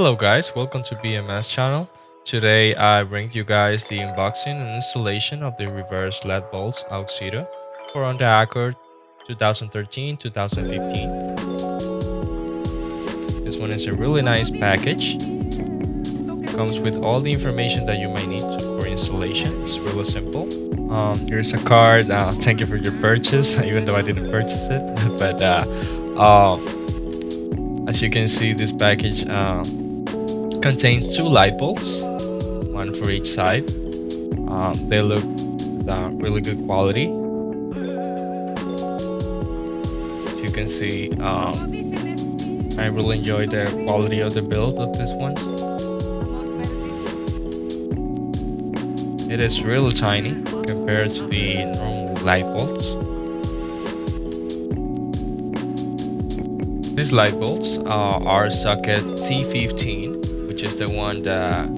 Hello guys, welcome to BMS channel. Today I bring you guys the unboxing and installation of the reverse LED bulbs AUXITO for on the Accord 2013-2015. This one is a really nice package. Comes with all the information that you might need for installation. It's really simple. Here's a card. Thank you for your purchase, even though I didn't purchase it. But as you can see, this package contains two light bulbs, one for each side. They look really good quality. As you can see, I really enjoy the quality of the build of this one. It is really tiny compared to the normal light bulbs. These light bulbs are socket T15, which is the one that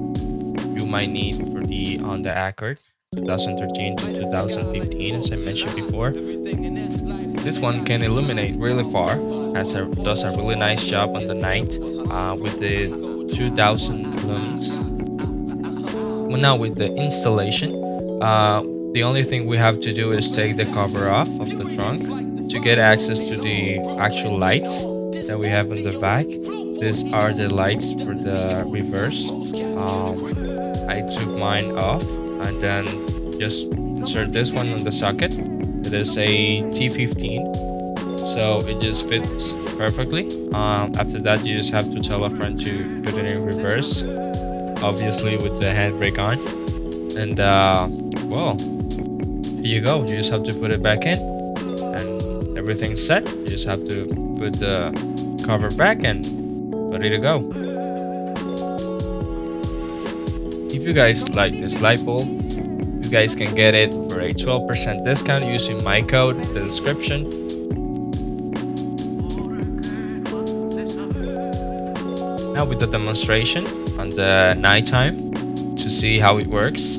you might need for the on the Accord 2013 to 2015, as I mentioned before. This one can illuminate really far, does a really nice job on the night with the 2000 lumens. Well, now with the installation, the only thing we have to do is take the cover off of the trunk to get access to the actual lights that we have in the back. These are the lights for the reverse. I took mine off and then just insert this one on the socket. It is a T15, so it just fits perfectly. After that, you just have to tell a friend to put it in reverse, obviously with the handbrake on. And well, here you go. You just have to put it back in and everything's set. You just have to put the cover back and ready to go. If you guys like this light bulb, you guys can get it for a 12% discount using my code in the description. Now with the demonstration on the nighttime to see how it works.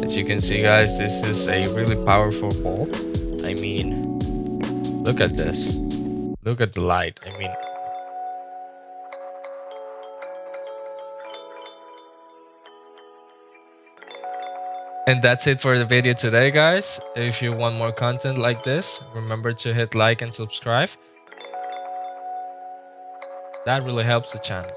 As you can see guys, this is a really powerful bulb. I mean, look at this. Look at the light. I mean, and that's it for the video today guys. If you want more content like this, remember to hit like and subscribe. That really helps the channel.